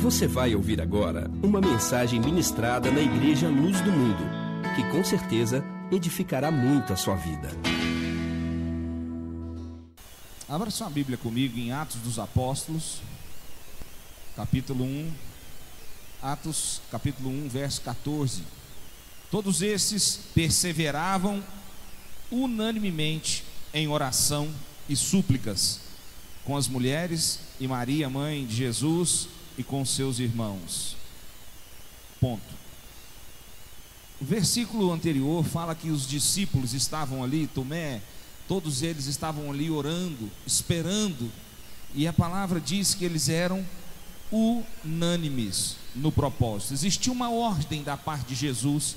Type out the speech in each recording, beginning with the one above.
Você vai ouvir agora uma mensagem ministrada na Igreja Luz do Mundo, que com certeza edificará muito a sua vida. Abra sua Bíblia comigo em Atos dos Apóstolos, capítulo 1, Atos capítulo 1, verso 14. Todos esses perseveravam unanimemente em oração e súplicas com as mulheres e Maria, mãe de Jesus, e com seus irmãos. Ponto. O versículo anterior fala que os discípulos estavam ali, Tomé, todos eles estavam ali orando, esperando, e a palavra diz que eles eram unânimes no propósito. Existia uma ordem da parte de Jesus,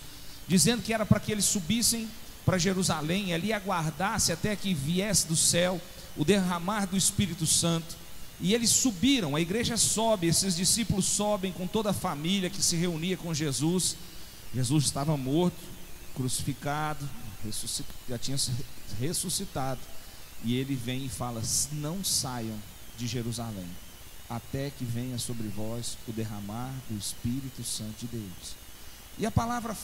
dizendo que era para que eles subissem para Jerusalém e ali aguardasse até que viesse do céu o derramar do Espírito Santo. E eles subiram, a igreja sobe, esses discípulos sobem com toda a família que se reunia com Jesus. Jesus estava morto, crucificado, já tinha ressuscitado. E ele vem e fala: não saiam de Jerusalém, até que venha sobre vós o derramar do Espírito Santo de Deus. E a palavra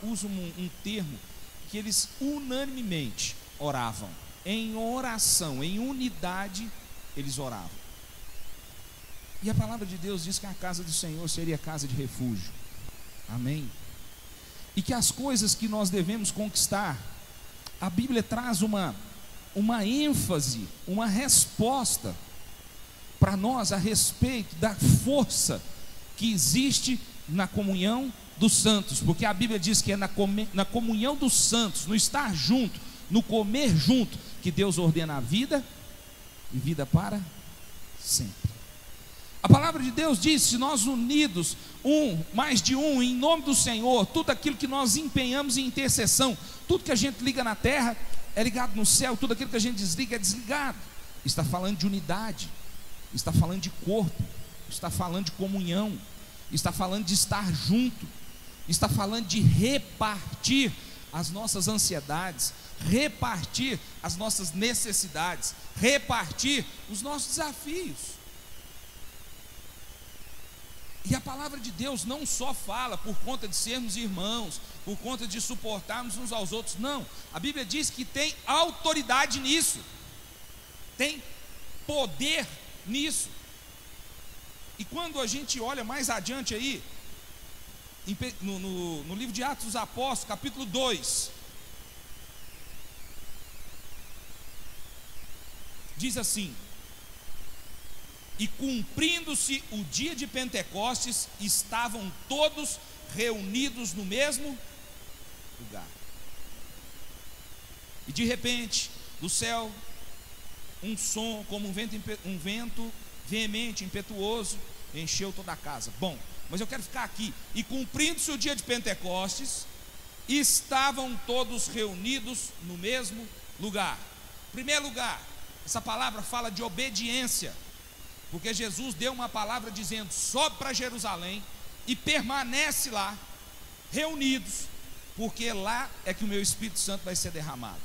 usa um termo que eles unanimemente oravam, em oração, em unidade eles oravam. E a palavra de Deus diz que a casa do Senhor seria casa de refúgio. Amém? E que as coisas que nós devemos conquistar, a Bíblia traz uma ênfase, uma resposta para nós a respeito da força que existe na comunhão dos santos, porque a Bíblia diz que é na comunhão dos santos, no estar junto, no comer junto, que Deus ordena a vida e vida para sempre. A palavra de Deus diz: se nós unidos, mais de um, em nome do Senhor, tudo aquilo que nós empenhamos em intercessão, tudo que a gente liga na terra é ligado no céu, tudo aquilo que a gente desliga é desligado. Está falando de unidade, está falando de corpo, está falando de comunhão, está falando de estar junto, está falando de repartir as nossas ansiedades, repartir as nossas necessidades, repartir os nossos desafios. E a palavra de Deus não só fala por conta de sermos irmãos, por conta de suportarmos uns aos outros, não. A Bíblia diz que tem autoridade nisso, tem poder nisso. E quando a gente olha mais adiante aí, no livro de Atos dos Apóstolos, capítulo 2, diz assim: e cumprindo-se o dia de Pentecostes, estavam todos reunidos no mesmo lugar. E de repente, do céu, um som como um vento veemente, impetuoso, encheu toda a casa. Bom, mas eu quero ficar aqui. E cumprindo-se o dia de Pentecostes, estavam todos reunidos no mesmo lugar. Em primeiro lugar, essa palavra fala de obediência, porque Jesus deu uma palavra dizendo: sobe para Jerusalém e permanece lá, reunidos, porque lá é que o meu Espírito Santo vai ser derramado.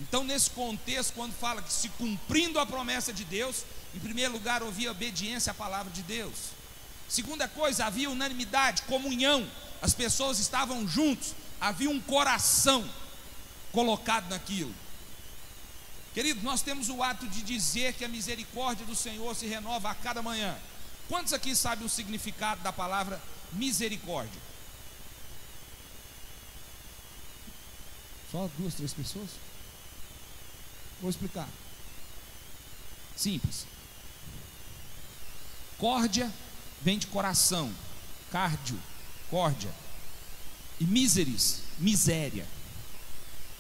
Então, nesse contexto, quando fala que se cumprindo a promessa de Deus, em primeiro lugar, havia obediência à palavra de Deus. Segunda coisa, havia unanimidade, comunhão, as pessoas estavam juntos, havia um coração colocado naquilo. Querido, nós temos o ato de dizer que a misericórdia do Senhor se renova a cada manhã. Quantos aqui sabem o significado da palavra misericórdia? Só 2, 3 pessoas? Vou explicar. Simples. Córdia vem de coração, cardio, córdia, e miseris, miséria.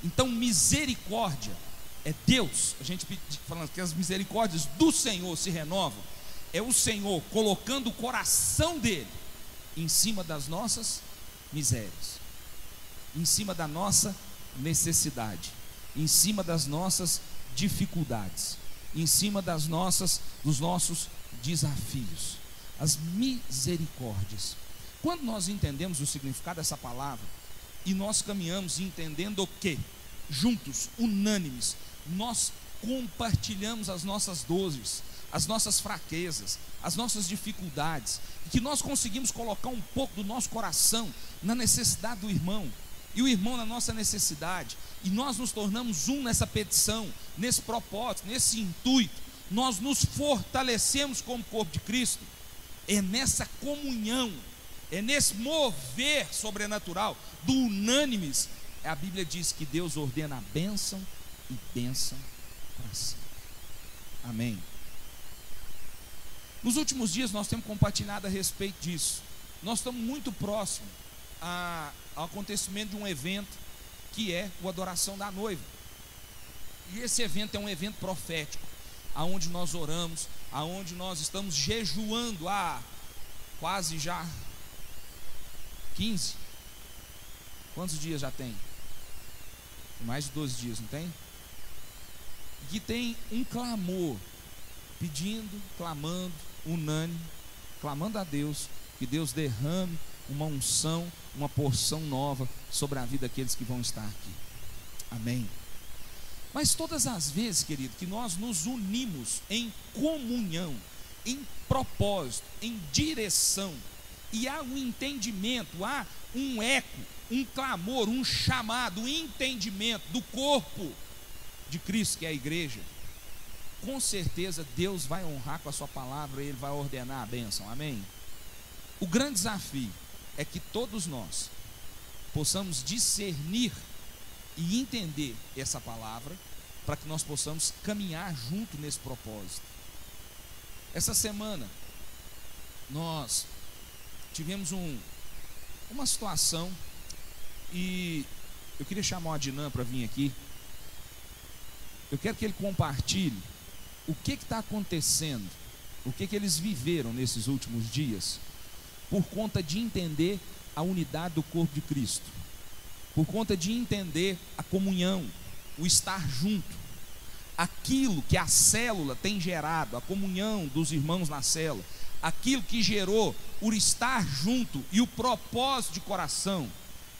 Então, misericórdia é Deus, a gente falando que as misericórdias do Senhor se renovam, é o Senhor colocando o coração dele em cima das nossas misérias, em cima da nossa necessidade, em cima das nossas dificuldades, em cima dos nossos desafios. As misericórdias. Quando nós entendemos o significado dessa palavra e nós caminhamos entendendo o que? Juntos, unânimes, nós compartilhamos as nossas dores, as nossas fraquezas, as nossas dificuldades, e que nós conseguimos colocar um pouco do nosso coração na necessidade do irmão, e o irmão na nossa necessidade, e nós nos tornamos um nessa petição, nesse propósito, nesse intuito, nós nos fortalecemos como corpo de Cristo. É nessa comunhão, é nesse mover sobrenatural do unânimes. A Bíblia diz que Deus ordena a bênção e bênção para si. Amém. Nos últimos dias nós temos compartilhado a respeito disso. Nós estamos muito próximos ao acontecimento de um evento que é o Adoração da Noiva. E esse evento é um evento profético, aonde nós oramos, aonde nós estamos jejuando há quase já 15. Quantos dias já tem? Mais de 12 dias, não tem? Que tem um clamor, pedindo, clamando, unânime, clamando a Deus, que Deus derrame uma unção, uma porção nova sobre a vida daqueles que vão estar aqui. Amém. Mas todas as vezes, querido, que nós nos unimos em comunhão, em propósito, em direção, e há um entendimento, há um eco, um clamor, um chamado, um entendimento do corpo de Cristo, que é a igreja, com certeza Deus vai honrar com a sua palavra, Ele vai ordenar a bênção. Amém? O grande desafio é que todos nós possamos discernir e entender essa palavra, para que nós possamos caminhar junto nesse propósito. Essa semana nós tivemos uma situação, e eu queria chamar o Adnan para vir aqui. Eu quero que ele compartilhe o que está acontecendo, o que eles viveram nesses últimos dias, por conta de entender a unidade do corpo de Cristo, por conta de entender a comunhão, o estar junto, aquilo que a célula tem gerado, a comunhão dos irmãos na célula, aquilo que gerou o estar junto e o propósito de coração,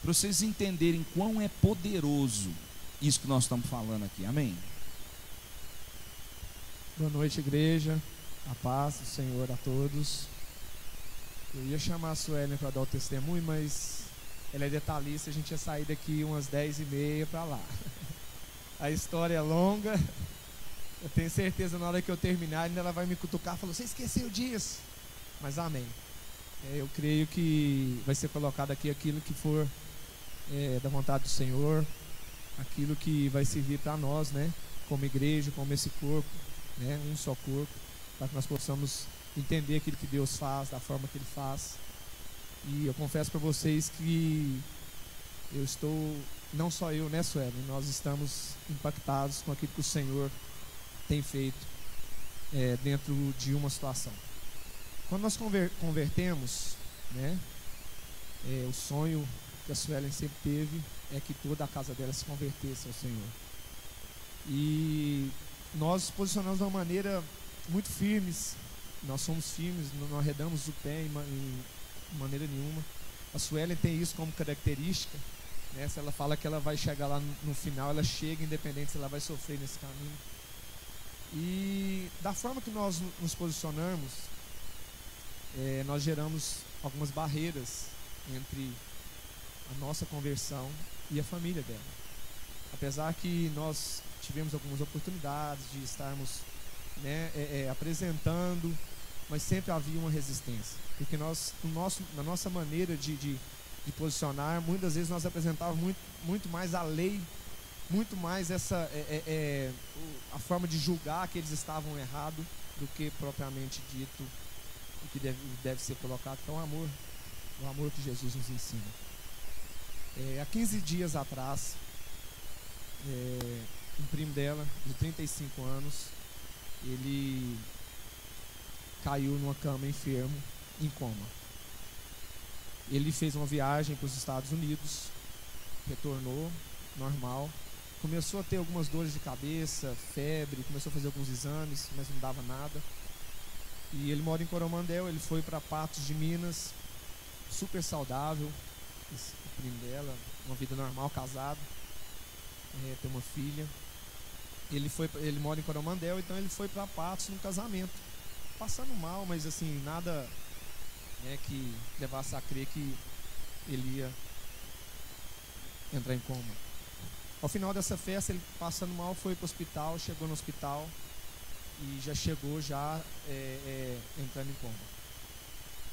para vocês entenderem quão é poderoso isso que nós estamos falando aqui. Amém? Boa noite, igreja. A paz do Senhor a todos. Eu ia chamar a Suelen para dar o testemunho, mas ela é detalhista, a gente ia sair daqui umas 10h30 para lá. A história é longa. Eu tenho certeza, na hora que eu terminar, ainda ela vai me cutucar e falou: você esqueceu disso? Mas amém. Eu creio que vai ser colocado aqui aquilo que for da vontade do Senhor, aquilo que vai servir para nós, né? Como igreja, como esse corpo, né? Um só corpo, para que nós possamos entender aquilo que Deus faz, da forma que Ele faz. E eu confesso para vocês que eu estou, não só eu, né, Sueli? Nós estamos impactados com aquilo que o Senhor tem feito dentro de uma situação. Quando nós convertemos, né, o sonho que a Suelen sempre teve é que toda a casa dela se convertesse ao Senhor. E nós nos posicionamos de uma maneira muito firmes. Nós somos firmes, não arredamos o pé em maneira nenhuma. A Suelen tem isso como característica, né? Se ela fala que ela vai chegar lá no final, ela chega, independente se ela vai sofrer nesse caminho. E da forma que nós nos posicionamos, nós geramos algumas barreiras entre a nossa conversão e a família dela. Apesar que nós tivemos algumas oportunidades de estarmos, né, apresentando, mas sempre havia uma resistência, porque nós, na nossa maneira de posicionar, muitas vezes nós apresentávamos muito mais a lei, muito mais a forma de julgar que eles estavam errados, do que propriamente dito o que deve ser colocado, que é o amor que Jesus nos ensina. Há 15 dias atrás, um primo dela, de 35 anos, ele caiu numa cama enfermo, em coma. Ele fez uma viagem para os Estados Unidos, retornou, normal, começou a ter algumas dores de cabeça, febre, começou a fazer alguns exames, mas não dava nada. E ele mora em Coromandel, ele foi para Patos de Minas, super saudável, o primo dela, uma vida normal, casado, tem uma filha. Ele mora em Coromandel, então ele foi para Patos no casamento. passando mal, mas assim, nada, né, que levasse a crer que ele ia entrar em coma. Ao final dessa festa, ele passando mal, foi para o hospital, chegou no hospital e já chegou entrando em coma.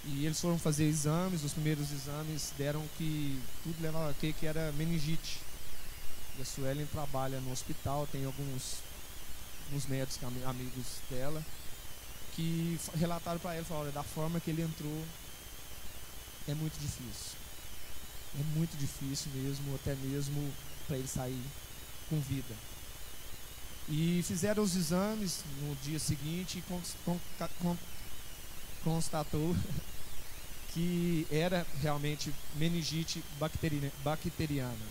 E eles foram fazer exames, os primeiros exames deram que tudo levava a crer que era meningite. E a Suelen trabalha no hospital, tem uns médicos amigos dela que relataram para ela, falaram, olha, da forma que ele entrou é muito difícil. É muito difícil mesmo, até mesmo para ele sair com vida. E fizeram os exames no dia seguinte e constatou que era realmente meningite bacteriana.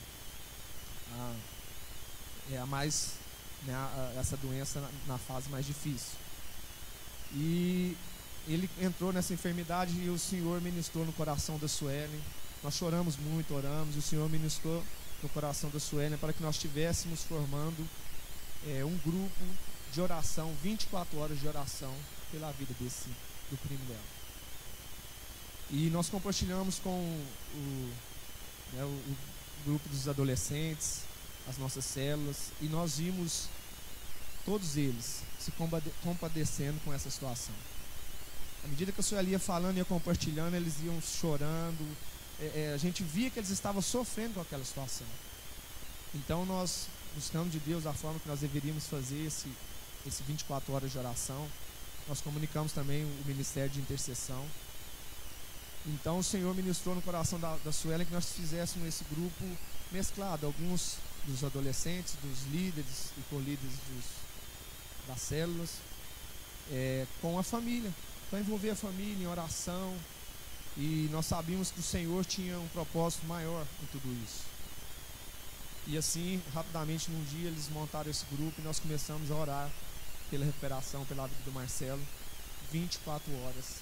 É a mais, né, essa doença na fase mais difícil. E ele entrou nessa enfermidade e o Senhor ministrou no coração da Suelen. Nós choramos muito, oramos, e o Senhor ministrou no coração da Suelen para que nós estivéssemos formando um grupo de oração, 24 horas de oração pela vida do primo dela. E nós compartilhamos com o grupo dos adolescentes, as nossas células, e nós vimos todos eles se compadecendo com essa situação. À medida que a senhora ia falando, ia compartilhando, eles iam chorando, a gente via que eles estavam sofrendo com aquela situação. Então nós buscamos de Deus a forma que nós deveríamos fazer esse 24 horas de oração. Nós comunicamos também o ministério de intercessão. Então o Senhor ministrou no coração da Suelen que nós fizéssemos esse grupo mesclado, alguns dos adolescentes, dos líderes e co-líderes das células, com a família, para envolver a família em oração. E nós sabíamos que o Senhor tinha um propósito maior em tudo isso. E assim, rapidamente, num dia, eles montaram esse grupo e nós começamos a orar pela recuperação, pela vida do Marcelo, 24 horas,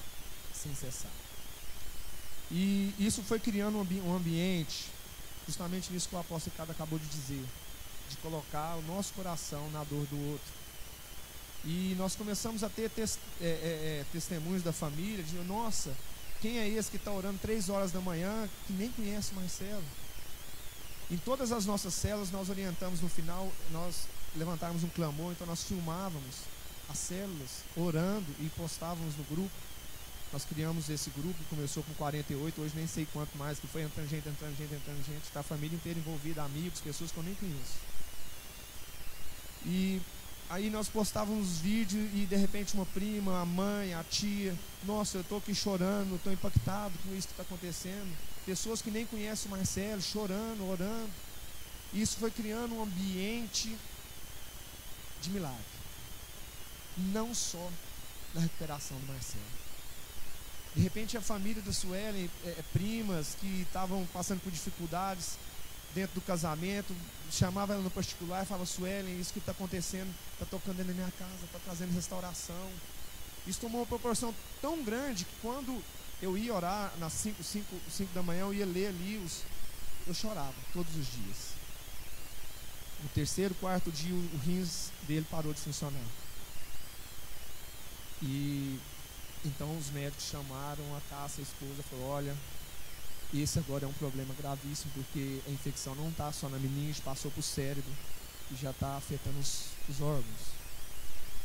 sem cessar. E isso foi criando um ambiente, justamente nisso que o apóstolo Ricardo acabou de dizer, de colocar o nosso coração na dor do outro. E nós começamos a ter testemunhos da família, de nossa, quem é esse que está orando 3 horas da manhã, que nem conhece o Marcelo? Em todas as nossas células, nós orientamos no final, nós levantávamos um clamor, então nós filmávamos as células, orando e postávamos no grupo. Nós criamos esse grupo, começou com 48, hoje nem sei quanto mais, que foi entrando gente, está a família inteira envolvida, amigos, pessoas que eu nem conheço. E aí nós postávamos vídeos e de repente uma prima, a mãe, a tia, nossa, eu estou aqui chorando, estou impactado com isso que está acontecendo. Pessoas que nem conhecem o Marcelo, chorando, orando. Isso foi criando um ambiente de milagre. Não só na recuperação do Marcelo. De repente a família da Suelen, primas que estavam passando por dificuldades dentro do casamento, chamava ela no particular e falava, Suelen, isso que está acontecendo, está tocando dentro da minha casa, está trazendo restauração. Isso tomou uma proporção tão grande que quando eu ia orar nas 5 da manhã, eu ia ler ali, eu chorava todos os dias. No 3º, 4º dia, o rins dele parou de funcionar. E então os médicos chamaram a Cássia, a esposa, falou, olha, esse agora é um problema gravíssimo, porque a infecção não está só na meninge, passou para o cérebro e já está afetando os órgãos.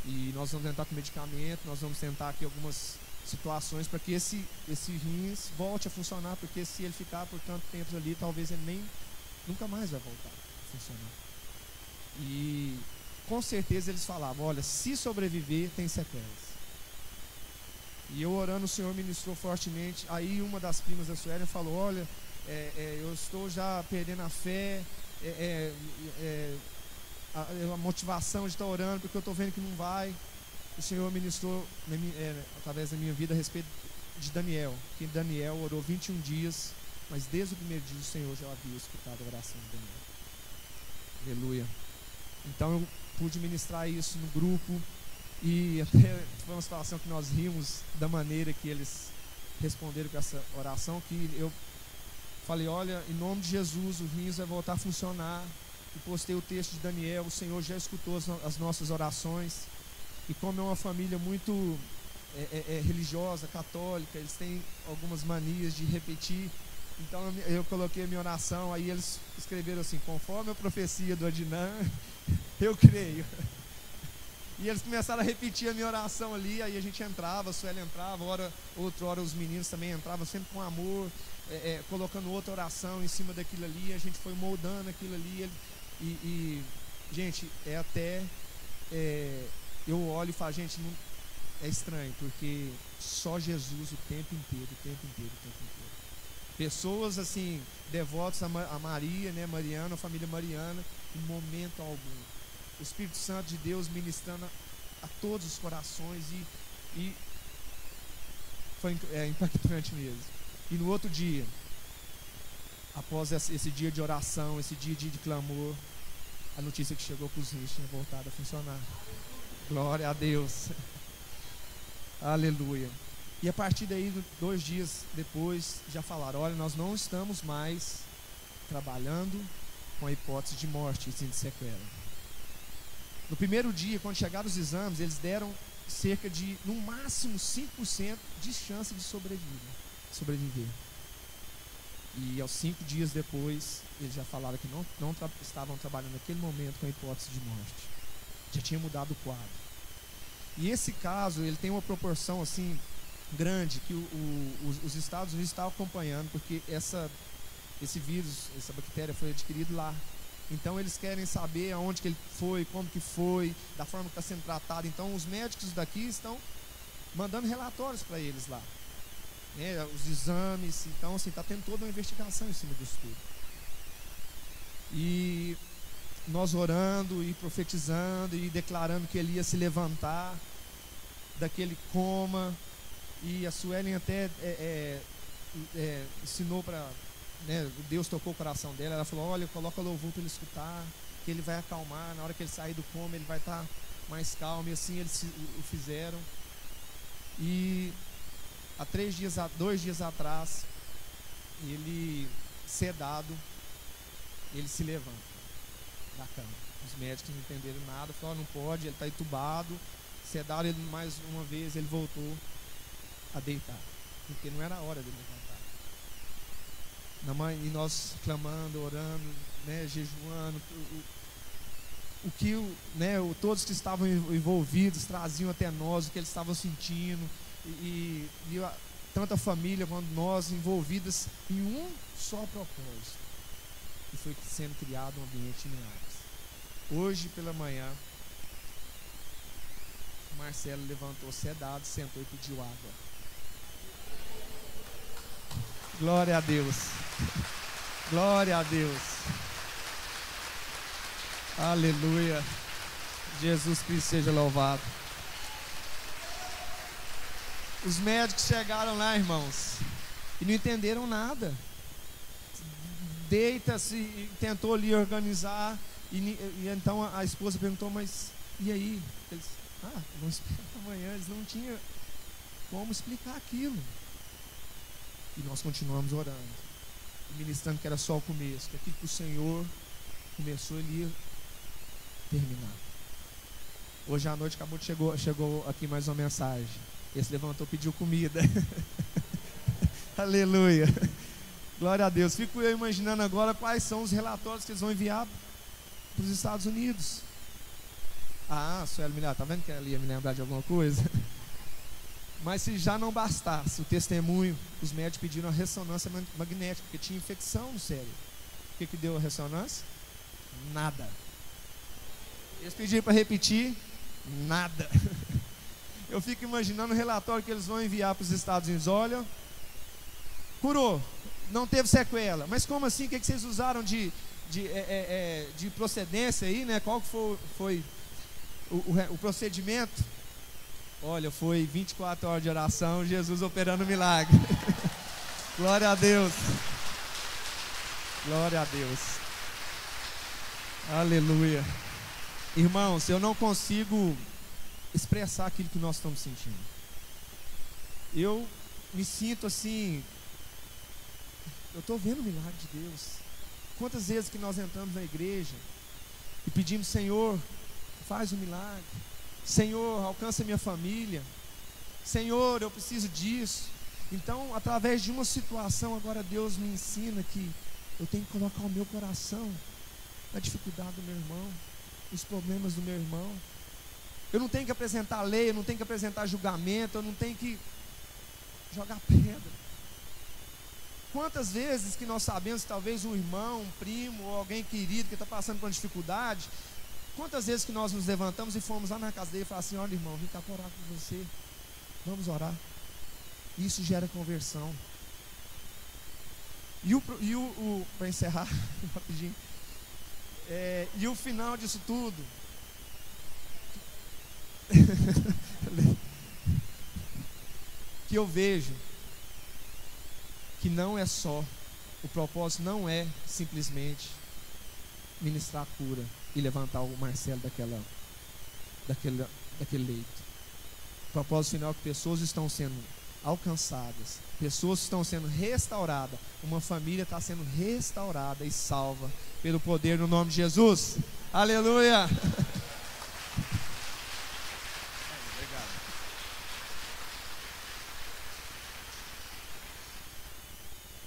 E nós vamos tentar com medicamento, nós vamos tentar aqui algumas situações para que esse rins volte a funcionar, porque se ele ficar por tanto tempo ali, talvez ele nunca mais vai voltar a funcionar. E com certeza eles falavam, olha, se sobreviver, tem sequelas. E eu orando, o Senhor ministrou fortemente. Aí uma das primas da Suelen falou, olha, eu estou já perdendo a fé, a motivação de estar orando, porque eu estou vendo que não vai. O Senhor ministrou através da minha vida a respeito de Daniel, que Daniel orou 21 dias, mas desde o primeiro dia o Senhor já havia escutado a oração de Daniel. Aleluia. Então eu pude ministrar isso no grupo. E até foi uma situação que nós rimos da maneira que eles responderam com essa oração, que eu falei, olha, em nome de Jesus o rins vai voltar a funcionar. E postei o texto de Daniel, o Senhor já escutou as nossas orações. E como é uma família muito religiosa, católica, eles têm algumas manias de repetir. Então eu coloquei a minha oração, aí eles escreveram assim: conforme a profecia do Adnan, eu creio. E eles começaram a repetir a minha oração ali, aí a gente entrava, a Sueli entrava, outra hora os meninos também entravam, sempre com amor, colocando outra oração em cima daquilo ali, a gente foi moldando aquilo ali, gente, eu olho e falo, gente, não, é estranho, porque só Jesus o tempo inteiro. Pessoas assim, devotas a Maria, né, Mariana, a família Mariana, em momento algum. O Espírito Santo de Deus ministrando a todos os corações e foi impactante mesmo. E no outro dia, após esse dia de oração, esse dia de clamor, a notícia que chegou para os rins tinha voltado a funcionar. Glória a Deus. Aleluia. E a partir daí, 2 dias depois, já falaram: olha, nós não estamos mais trabalhando com a hipótese de morte e sim de sequela. No primeiro dia, quando chegaram os exames, eles deram cerca de, no máximo, 5% de chance de sobreviver. E aos 5 dias depois, eles já falaram que não estavam trabalhando naquele momento com a hipótese de morte. Já tinha mudado o quadro. E esse caso, ele tem uma proporção assim grande, que os Estados Unidos estavam acompanhando, porque esse vírus, essa bactéria foi adquirido lá. Então eles querem saber aonde que ele foi, como que foi, da forma que está sendo tratado. Então os médicos daqui estão mandando relatórios para eles lá, né, os exames. Então assim, está tendo toda uma investigação em cima disso tudo. E nós orando e profetizando e declarando que ele ia se levantar daquele coma. E a Suelen até ensinou para... Deus tocou o coração dela. Ela falou: olha, coloca louvor para ele escutar, que ele vai acalmar. Na hora que ele sair do coma, ele vai estar mais calmo. E assim eles o fizeram. E há 2 dias atrás, ele sedado, ele se levanta da cama. Os médicos não entenderam nada, falaram: não pode, ele está entubado. Sedaram ele mais uma vez, ele voltou a deitar, porque não era a hora dele levantar. E nós clamando, orando, né, jejuando, todos que estavam envolvidos traziam até nós o que eles estavam sentindo, e tanto a família quanto nós envolvidas em um só propósito, e foi sendo criado um ambiente de milagres. Hoje pela manhã, o Marcelo levantou sedado, sentou e pediu água. Glória a Deus. Glória a Deus. Aleluia. Jesus Cristo seja louvado. Os médicos chegaram lá, irmãos, e não entenderam nada. Deita-se e tentou ali organizar. E então a esposa perguntou: mas e aí? Eles: vamos esperar amanhã. Eles não tinham como explicar aquilo. E nós continuamos orando, ministrando que era só o começo, que aquilo que o Senhor começou, ele ia terminar. Hoje à noite chegou aqui mais uma mensagem. Esse levantou, pediu comida. Aleluia. Glória a Deus. Fico eu imaginando agora quais são os relatórios que eles vão enviar para os Estados Unidos. Sueli Milhar, tá vendo que ela ia me lembrar de alguma coisa? Mas se já não bastasse o testemunho, os médicos pediram a ressonância magnética, porque tinha infecção no cérebro. O que deu a ressonância? Nada. Eles pediram para repetir, nada. Eu fico imaginando o relatório que eles vão enviar para os Estados Unidos. Olha, curou, não teve sequela. Mas como assim? O que vocês usaram de procedência aí, né? Qual que foi o procedimento? Olha, foi 24 horas de oração, Jesus operando milagre. Glória a Deus. Glória a Deus. Aleluia. Irmãos, eu não consigo expressar aquilo que nós estamos sentindo. Eu me sinto assim, eu estou vendo o milagre de Deus. Quantas vezes que nós entramos na igreja e pedimos: Senhor, faz um milagre. Senhor, alcança minha família. Senhor, eu preciso disso. Então, através de uma situação, agora Deus me ensina que eu tenho que colocar o meu coração na dificuldade do meu irmão, nos problemas do meu irmão. Eu não tenho que apresentar lei, eu não tenho que apresentar julgamento, eu não tenho que jogar pedra. Quantas vezes que nós sabemos que talvez um irmão, um primo ou alguém querido que está passando por uma dificuldade, quantas vezes que nós nos levantamos e fomos lá na casa dele e falamos assim: olha, irmão, vim cá para orar com você, vamos orar. Isso gera conversão. Para encerrar rapidinho, e o final disso tudo que eu vejo que não é só, o propósito não é simplesmente ministrar a cura e levantar o Marcelo daquele leito. O propósito final é que pessoas estão sendo alcançadas, pessoas estão sendo restauradas, uma família está sendo restaurada e salva pelo poder no nome de Jesus. Aleluia!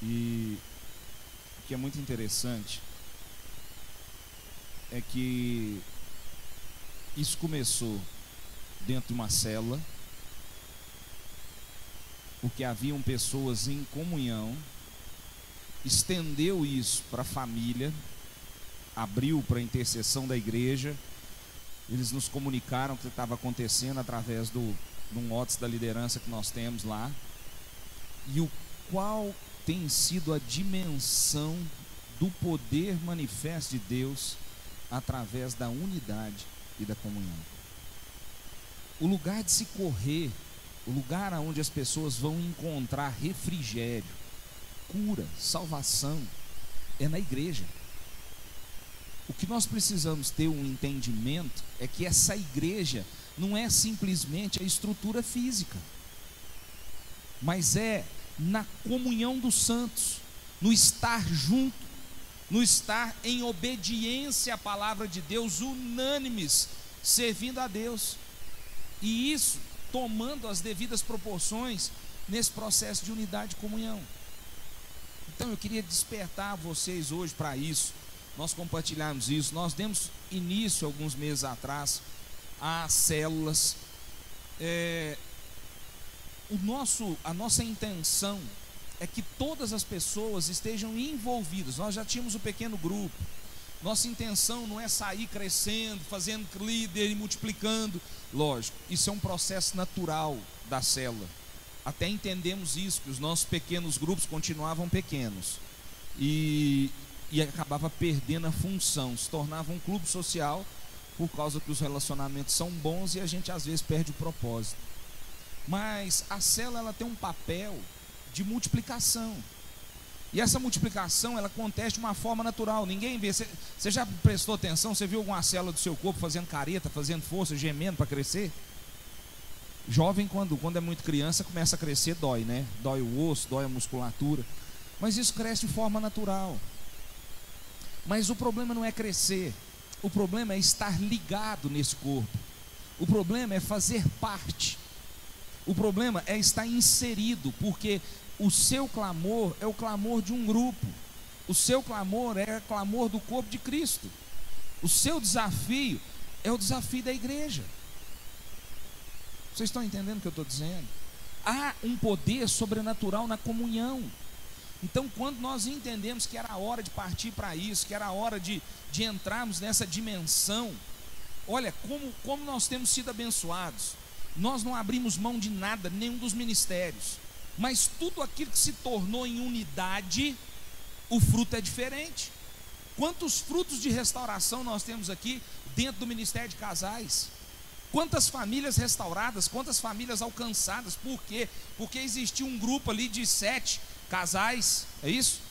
E o que é muito interessante é que isso começou dentro de uma célula, porque haviam pessoas em comunhão, estendeu isso para a família, abriu para a intercessão da igreja. Eles nos comunicaram o que estava acontecendo através de um WhatsApp da liderança que nós temos lá, e o qual tem sido a dimensão do poder manifesto de Deus através da unidade e da comunhão. O lugar de se correr, o lugar onde as pessoas vão encontrar refrigério, cura, salvação, é na igreja. O que nós precisamos ter um entendimento é que essa igreja não é simplesmente a estrutura física, mas é na comunhão dos santos, no estar junto, no estar em obediência à palavra de Deus, unânimes, servindo a Deus, e isso tomando as devidas proporções nesse processo de unidade e comunhão. Então eu queria despertar vocês hoje para isso, nós compartilharmos isso. Nós demos início alguns meses atrás a células. A nossa intenção é que todas as pessoas estejam envolvidas. Nós já tínhamos um pequeno grupo. Nossa intenção não é sair crescendo, fazendo líder e multiplicando. Lógico, isso é um processo natural da célula. Até entendemos isso, que os nossos pequenos grupos continuavam pequenos e acabava perdendo a função, se tornava um clube social, por causa que os relacionamentos são bons e a gente às vezes perde o propósito. Mas a célula, ela tem um papel de multiplicação, e essa multiplicação ela acontece de uma forma natural. Ninguém vê. Você já prestou atenção? Você viu alguma célula do seu corpo fazendo careta, fazendo força, gemendo para crescer? Jovem, quando é muito criança, começa a crescer, dói, né? Dói o osso, dói a musculatura, mas isso cresce de forma natural. Mas o problema não é crescer, o problema é estar ligado nesse corpo, o problema é fazer parte, o problema é estar inserido, porque o seu clamor é o clamor de um grupo, o seu clamor é o clamor do corpo de Cristo, o seu desafio é o desafio da igreja. Vocês estão entendendo o que eu estou dizendo? Há um poder sobrenatural na comunhão. Então, quando nós entendemos que era a hora de partir para isso, que era a hora de entrarmos nessa dimensão, olha como nós temos sido abençoados. Nós não abrimos mão de nada, nenhum dos ministérios, mas tudo aquilo que se tornou em unidade, o fruto é diferente. Quantos frutos de restauração nós temos aqui dentro do Ministério de Casais? Quantas famílias restauradas, quantas famílias alcançadas? Por quê? Porque existia um grupo ali de 7 casais, é isso?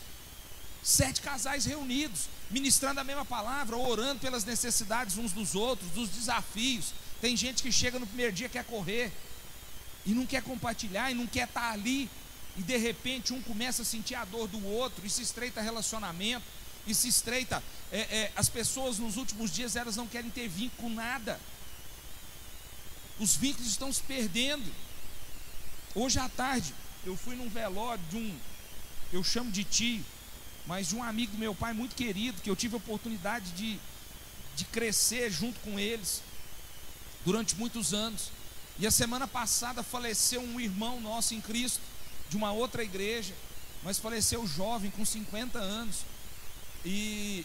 7 casais reunidos, ministrando a mesma palavra, orando pelas necessidades uns dos outros, dos desafios. Tem gente que chega no primeiro dia, quer correr, e não quer compartilhar, e não quer estar ali, e de repente um começa a sentir a dor do outro, e se estreita relacionamento, e se estreita, as pessoas nos últimos dias, elas não querem ter vínculo com nada, os vínculos estão se perdendo, Hoje à tarde eu fui num velório de eu chamo de tio, mas de um amigo do meu pai muito querido, que eu tive a oportunidade de crescer junto com eles durante muitos anos. E a semana passada faleceu um irmão nosso em Cristo, de uma outra igreja, mas faleceu jovem, com 50 anos. E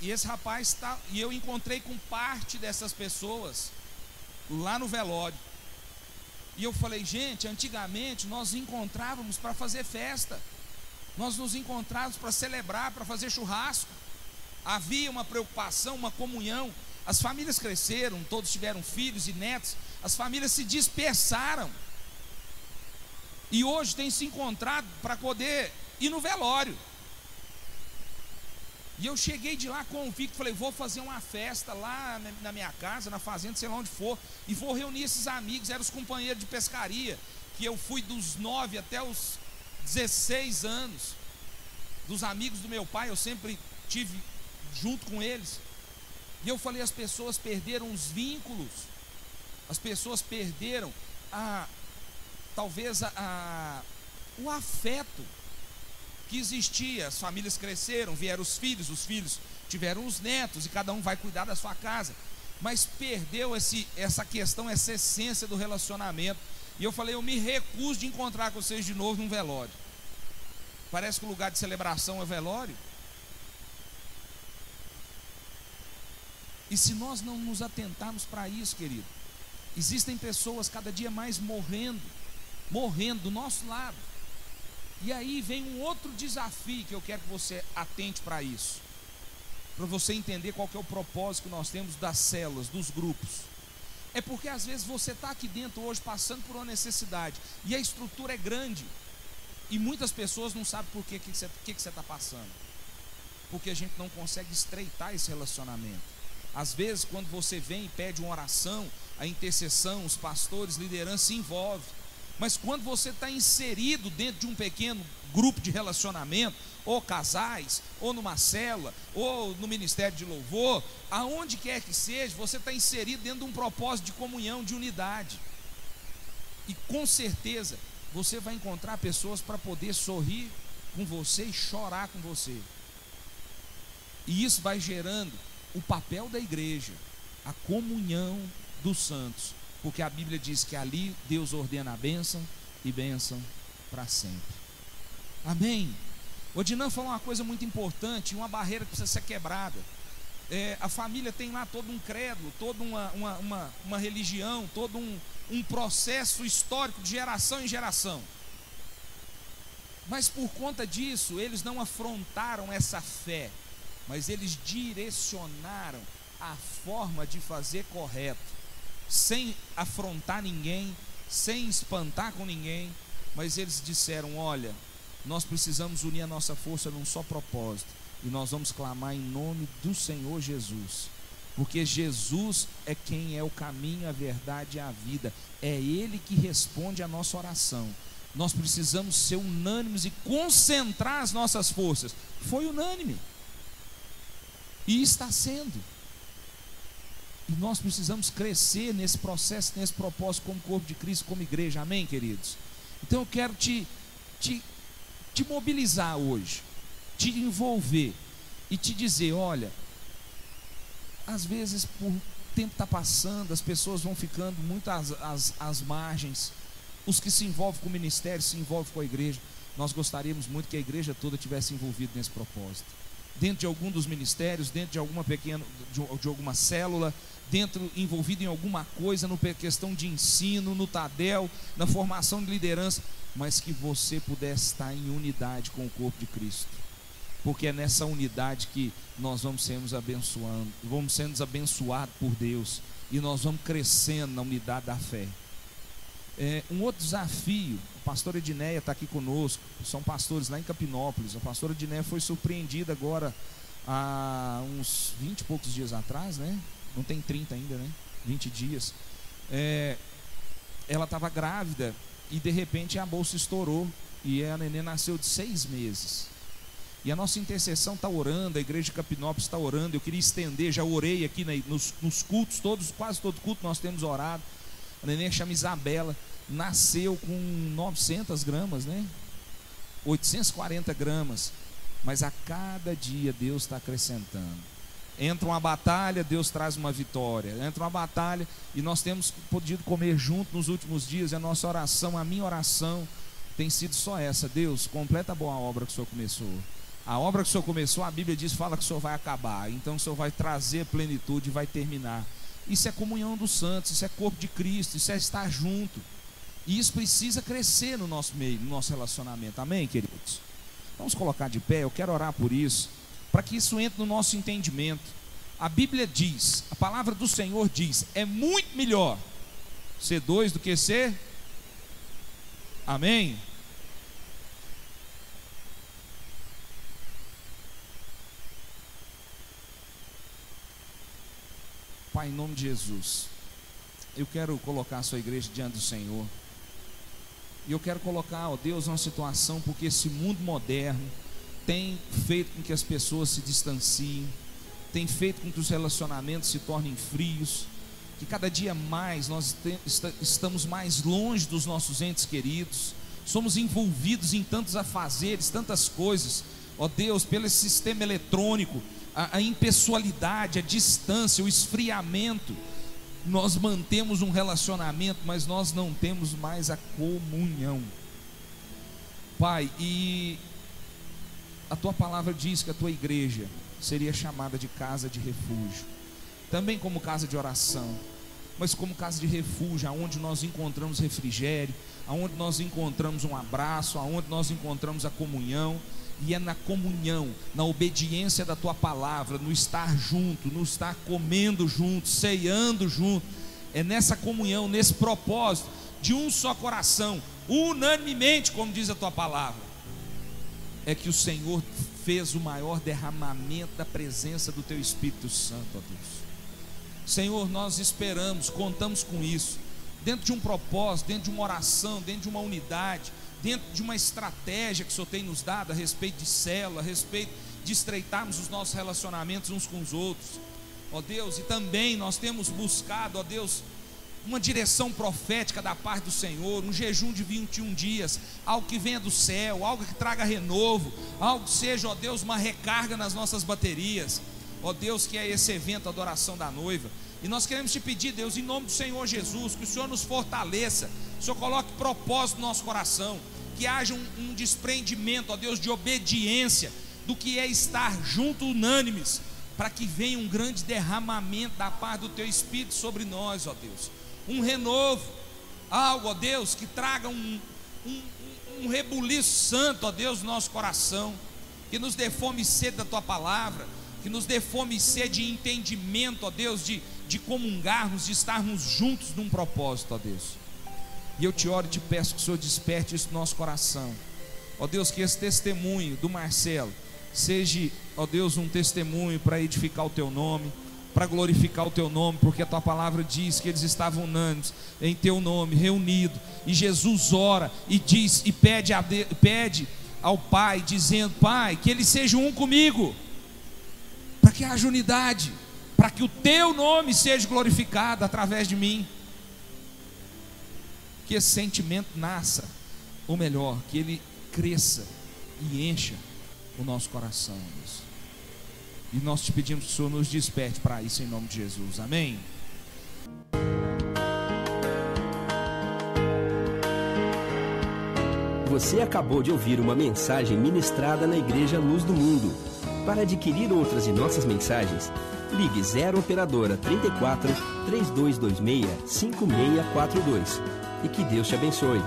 esse rapaz e eu encontrei com parte dessas pessoas lá no velório. E eu falei, gente, antigamente nós nos encontrávamos para fazer festa, nós nos encontrávamos para celebrar, para fazer churrasco. Havia uma preocupação, uma comunhão. As famílias cresceram, todos tiveram filhos e netos, as famílias se dispersaram. E hoje tem se encontrado para poder ir no velório. E eu cheguei de lá convicto, falei, vou fazer uma festa lá na minha casa, na fazenda, sei lá onde for, e vou reunir esses amigos, eram os companheiros de pescaria, que eu fui dos 9 até os 16 anos, dos amigos do meu pai, eu sempre tive junto com eles. E eu falei, as pessoas perderam os vínculos, as pessoas perderam talvez o afeto que existia. As famílias cresceram, vieram os filhos tiveram os netos, e cada um vai cuidar da sua casa, mas perdeu essa questão, essa essência do relacionamento. E eu falei, eu me recuso de encontrar com vocês de novo num velório. Parece que o lugar de celebração é velório. E se nós não nos atentarmos para isso, querido, existem pessoas cada dia mais morrendo do nosso lado. E aí vem um outro desafio que eu quero que você atente para isso, para você entender qual que é o propósito que nós temos das células, dos grupos. É porque às vezes você está aqui dentro hoje passando por uma necessidade, e a estrutura é grande, e muitas pessoas não sabem por que você está passando, porque a gente não consegue estreitar esse relacionamento. Às vezes quando você vem e pede uma oração, a intercessão, os pastores, liderança se envolve. Mas quando você está inserido dentro de um pequeno grupo de relacionamento, ou casais, ou numa célula, ou no ministério de louvor, aonde quer que seja, você está inserido dentro de um propósito de comunhão, de unidade. E com certeza você vai encontrar pessoas para poder sorrir com você e chorar com você. E isso vai gerando o papel da igreja, a comunhão dos santos, porque a Bíblia diz que ali Deus ordena a bênção e bênção para sempre. Amém? O Dinan falou uma coisa muito importante, uma barreira que precisa ser quebrada. A família tem lá todo um credo, toda uma religião, todo um processo histórico de geração em geração. Mas por conta disso, eles não afrontaram essa fé, mas eles direcionaram a forma de fazer correto, sem afrontar ninguém, sem espantar com ninguém, mas eles disseram, olha, nós precisamos unir a nossa força num só propósito, e nós vamos clamar em nome do Senhor Jesus, porque Jesus é quem é o caminho, a verdade e a vida, é Ele que responde a nossa oração. Nós precisamos ser unânimes e concentrar as nossas forças. Foi unânime, e está sendo. E nós precisamos crescer nesse processo, nesse propósito, como corpo de Cristo, como igreja. Amém, queridos? Então eu quero te mobilizar hoje, te envolver e te dizer, olha, às vezes por tempo está passando, as pessoas vão ficando muito às margens. Os que se envolvem com o ministério, se envolvem com a igreja. Nós gostaríamos muito que a igreja toda tivesse envolvida nesse propósito, dentro de algum dos ministérios, dentro de alguma de alguma célula, envolvido em alguma coisa, na questão de ensino, no Tadel, na formação de liderança, mas que você pudesse estar em unidade com o corpo de Cristo, porque é nessa unidade que nós vamos sendo abençoados por Deus, e nós vamos crescendo na unidade da fé. Um outro desafio, a pastora Edneia está aqui conosco, são pastores lá em Capinópolis. A pastora Edneia foi surpreendida agora há uns 20 e poucos dias atrás, né? Não tem 30 ainda, né? 20 dias. Ela estava grávida e de repente a bolsa estourou e a neném nasceu de 6 meses. E a nossa intercessão está orando, a igreja de Capinópolis está orando. Eu queria estender, já orei aqui nos cultos todos, quase todo culto nós temos orado. A neném chama Isabela. nasceu com 900 gramas, né? 840 gramas, mas a cada dia Deus está acrescentando. Entra uma batalha, Deus traz uma vitória. Entra uma batalha e nós temos podido comer junto nos últimos dias. A nossa oração, a minha oração tem sido só essa: Deus, completa a boa obra que o Senhor começou. A obra que o Senhor começou, a Bíblia diz, fala que o Senhor vai acabar. Então o Senhor vai trazer plenitude e vai terminar. Isso é comunhão dos santos, isso é corpo de Cristo, isso é estar junto. E isso precisa crescer no nosso meio, no nosso relacionamento. Amém, queridos? Vamos colocar de pé, eu quero orar por isso, para que isso entre no nosso entendimento. A Bíblia diz, a palavra do Senhor diz, é muito melhor ser dois do que ser. Amém? Pai, em nome de Jesus, eu quero colocar a sua igreja diante do Senhor. E eu quero colocar, ó Deus, uma situação, porque esse mundo moderno tem feito com que as pessoas se distanciem, tem feito com que os relacionamentos se tornem frios, que cada dia mais nós estamos mais longe dos nossos entes queridos, somos envolvidos em tantos afazeres, tantas coisas, ó Deus, pelo sistema eletrônico, a impessoalidade, a distância, o esfriamento. Nós mantemos um relacionamento, mas nós não temos mais a comunhão. Pai, e a tua palavra diz que a tua igreja seria chamada de casa de refúgio, também como casa de oração, mas como casa de refúgio, aonde nós encontramos refrigério, aonde nós encontramos um abraço, aonde nós encontramos a comunhão. E é na comunhão, na obediência da tua palavra, no estar junto, no estar comendo junto, ceando junto, é nessa comunhão, nesse propósito de um só coração, unanimemente, como diz a tua palavra, é que o Senhor fez o maior derramamento da presença do teu Espírito Santo, ó Deus. Senhor, nós esperamos, contamos com isso, dentro de um propósito, dentro de uma oração, dentro de uma unidade, dentro de uma estratégia que o Senhor tem nos dado a respeito de célula, a respeito de estreitarmos os nossos relacionamentos uns com os outros, ó Deus. E também nós temos buscado, ó Deus, uma direção profética da parte do Senhor, um jejum de 21 dias, algo que venha do céu, algo que traga renovo, algo que seja, ó Deus, uma recarga nas nossas baterias, ó Deus, que é esse evento, a adoração da noiva. E nós queremos te pedir, Deus, em nome do Senhor Jesus, que o Senhor nos fortaleça, que o Senhor coloque propósito no nosso coração, que haja um desprendimento, ó Deus, de obediência, do que é estar junto, unânimes, para que venha um grande derramamento da parte do teu Espírito sobre nós, ó Deus, um renovo, algo, ó Deus, que traga um rebuliço santo, ó Deus, no nosso coração, que nos dê fome e sede da tua palavra, que nos dê fome e sede de entendimento, ó Deus, de comungarmos, de estarmos juntos num propósito, ó Deus. E eu te oro e te peço que o Senhor desperte isso no nosso coração, ó Deus, que esse testemunho do Marcelo seja, ó Deus, um testemunho para edificar o teu nome, para glorificar o teu nome, porque a tua palavra diz que eles estavam unânimes em teu nome, reunidos, e Jesus ora e diz, e pede ao Pai, dizendo: Pai, que eles sejam um comigo, para que haja unidade, para que o teu nome seja glorificado através de mim, que esse sentimento nasça, ou melhor, que ele cresça e encha o nosso coração, Deus. E nós te pedimos que o Senhor nos desperte para isso, em nome de Jesus, amém? Você acabou de ouvir uma mensagem ministrada na Igreja Luz do Mundo. Para adquirir outras de nossas mensagens, ligue 0 Operadora 34 3226 5642 e que Deus te abençoe.